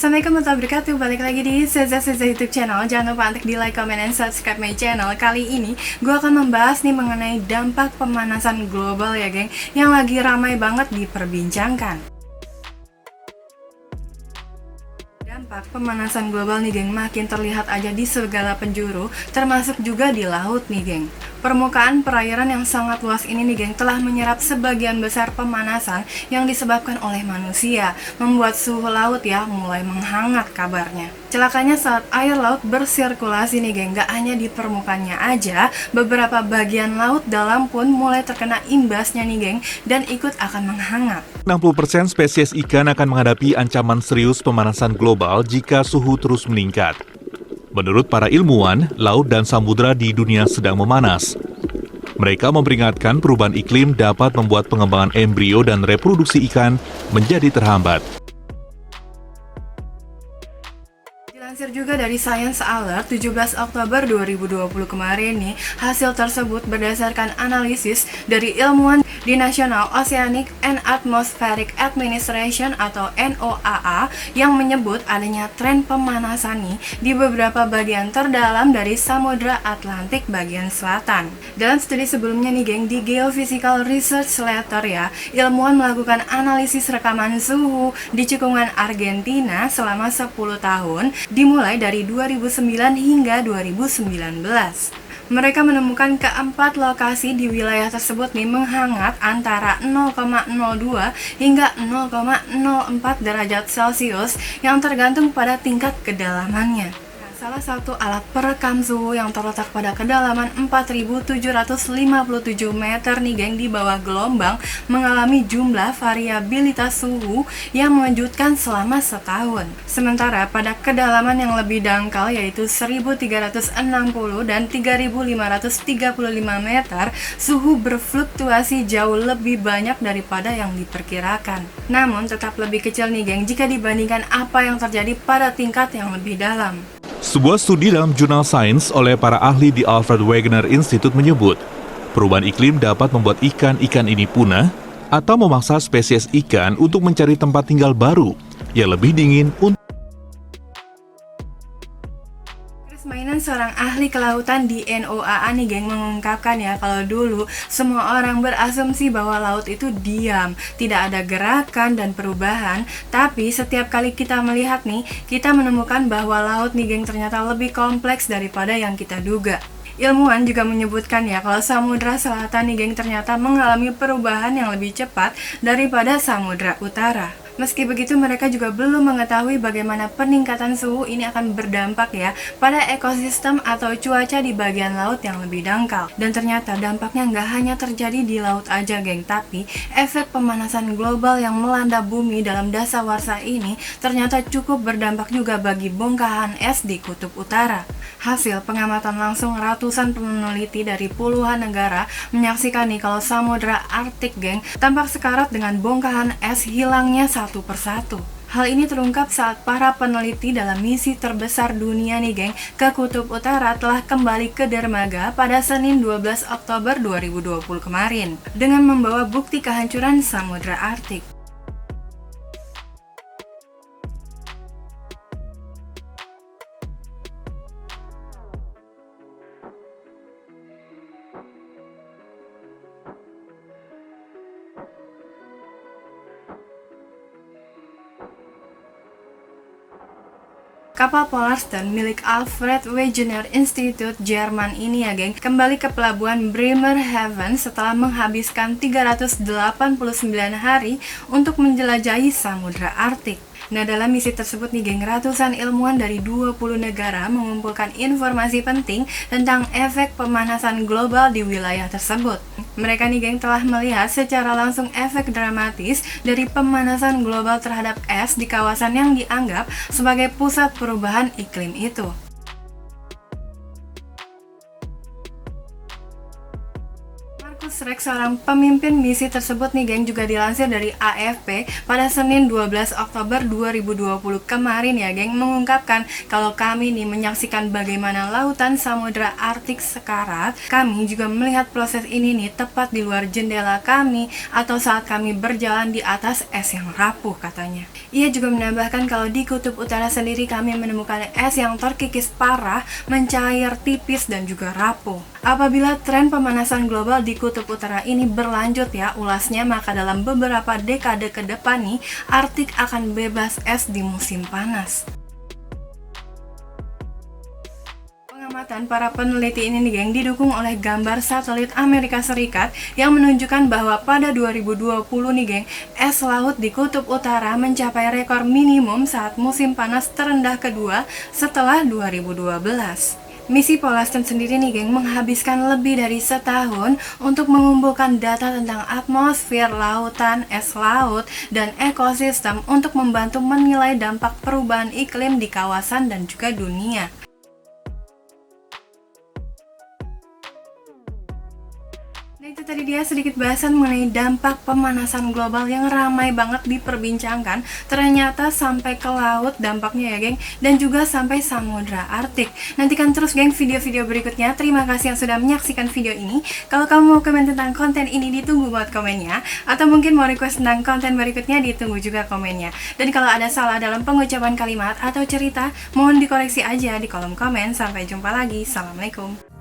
Assalamualaikum warahmatullahi wabarakatuh. Balik lagi di Seza YouTube channel. Jangan lupa untuk di like, comment, and subscribe my channel. Kali ini gue akan membahas nih mengenai dampak pemanasan global ya geng, yang lagi ramai banget diperbincangkan. Dampak pemanasan global nih geng makin terlihat aja di segala penjuru, termasuk juga di laut nih geng. Permukaan perairan yang sangat luas ini nih geng telah menyerap sebagian besar pemanasan yang disebabkan oleh manusia, membuat suhu laut ya mulai menghangat kabarnya. Celakanya saat air laut bersirkulasi nih geng, gak hanya di permukaannya aja, beberapa bagian laut dalam pun mulai terkena imbasnya nih geng, dan ikut akan menghangat. 60% spesies ikan akan menghadapi ancaman serius pemanasan global jika suhu terus meningkat. Menurut para ilmuwan, laut dan samudera di dunia sedang memanas. Mereka memperingatkan perubahan iklim dapat membuat pengembangan embrio dan reproduksi ikan menjadi terhambat. Dilansir juga dari Science Alert 17 Oktober 2020 kemarin nih, hasil tersebut berdasarkan analisis dari ilmuwan di National Oceanic and Atmospheric Administration atau NOAA yang menyebut adanya tren pemanasan nih di beberapa bagian terdalam dari Samudra Atlantik bagian selatan. Dalam studi sebelumnya nih geng, di Geophysical Research Letter ya, ilmuwan melakukan analisis rekaman suhu di cekungan Argentina selama 10 tahun dimulai dari 2009 hingga 2019. Mereka menemukan keempat lokasi di wilayah tersebut nih menghangat antara 0,02 hingga 0,04 derajat Celcius yang tergantung pada tingkat kedalamannya. Salah satu alat perekam suhu yang terletak pada kedalaman 4.757 meter nih geng di bawah gelombang mengalami jumlah variabilitas suhu yang mengejutkan selama setahun. Sementara pada kedalaman yang lebih dangkal yaitu 1.360 dan 3.535 meter, suhu berfluktuasi jauh lebih banyak daripada yang diperkirakan. Namun tetap lebih kecil nih geng jika dibandingkan apa yang terjadi pada tingkat yang lebih dalam. Sebuah studi dalam jurnal Science oleh para ahli di Alfred Wegener Institute menyebut, perubahan iklim dapat membuat ikan-ikan ini punah atau memaksa spesies ikan untuk mencari tempat tinggal baru yang lebih dingin untuk Mainan seorang ahli kelautan di NOAA nih geng mengungkapkan ya, kalau dulu semua orang berasumsi bahwa laut itu diam, tidak ada gerakan dan perubahan. Tapi setiap kali kita melihat nih, kita menemukan bahwa laut nih geng ternyata lebih kompleks daripada yang kita duga. Ilmuwan juga menyebutkan ya kalau Samudra Selatan nih geng ternyata mengalami perubahan yang lebih cepat daripada Samudra Utara. Meski begitu, mereka juga belum mengetahui bagaimana peningkatan suhu ini akan berdampak ya pada ekosistem atau cuaca di bagian laut yang lebih dangkal. Dan ternyata dampaknya nggak hanya terjadi di laut aja geng, tapi efek pemanasan global yang melanda bumi dalam dasawarsa ini ternyata cukup berdampak juga bagi bongkahan es di kutub utara. Hasil pengamatan langsung ratusan peneliti dari puluhan negara menyaksikan nih kalau Samudra Arktik geng tampak sekarat dengan bongkahan es hilangnya satu persatu. Hal ini terungkap saat para peneliti dalam misi terbesar dunia nih geng ke Kutub Utara telah kembali ke dermaga pada Senin 12 Oktober 2020 kemarin dengan membawa bukti kehancuran Samudra Arktik. Kapal Polarstern milik Alfred Wegener Institute Jerman ini ya geng kembali ke pelabuhan Bremerhaven setelah menghabiskan 389 hari untuk menjelajahi Samudra Arktik. Nah, dalam misi tersebut nih geng, ratusan ilmuwan dari 20 negara mengumpulkan informasi penting tentang efek pemanasan global di wilayah tersebut. Mereka nih geng telah melihat secara langsung efek dramatis dari pemanasan global terhadap es di kawasan yang dianggap sebagai pusat perubahan iklim itu. Rex, seorang pemimpin misi tersebut nih geng, juga dilansir dari AFP pada Senin 12 Oktober 2020 kemarin ya geng, mengungkapkan kalau kami nih menyaksikan bagaimana lautan Samudra Arktik sekarat. Kami juga melihat proses ini nih tepat di luar jendela kami atau saat kami berjalan di atas es yang rapuh, katanya. Ia juga menambahkan kalau di kutub utara sendiri kami menemukan es yang terkikis parah, mencair tipis dan juga rapuh. Apabila tren pemanasan global di kutub utara ini berlanjut ya ulasnya, maka dalam beberapa dekade ke depan nih, Arktik akan bebas es di musim panas. Pengamatan para peneliti ini nih geng didukung oleh gambar satelit Amerika Serikat yang menunjukkan bahwa pada 2020 nih geng, es laut di kutub utara mencapai rekor minimum saat musim panas terendah kedua setelah 2012. Misi Polarstern sendiri nih geng menghabiskan lebih dari setahun untuk mengumpulkan data tentang atmosfer, lautan, es laut, dan ekosistem untuk membantu menilai dampak perubahan iklim di kawasan dan juga dunia. Nah itu tadi dia sedikit bahasan mengenai dampak pemanasan global yang ramai banget diperbincangkan. Ternyata sampai ke laut dampaknya ya geng, dan juga sampai Samudra Arktik. Nantikan terus geng video-video berikutnya. Terima kasih yang sudah menyaksikan video ini. Kalau kamu mau komen tentang konten ini, ditunggu buat komennya. Atau mungkin mau request tentang konten berikutnya, ditunggu juga komennya. Dan kalau ada salah dalam pengucapan kalimat atau cerita, mohon dikoreksi aja di kolom komen. Sampai jumpa lagi. Assalamualaikum.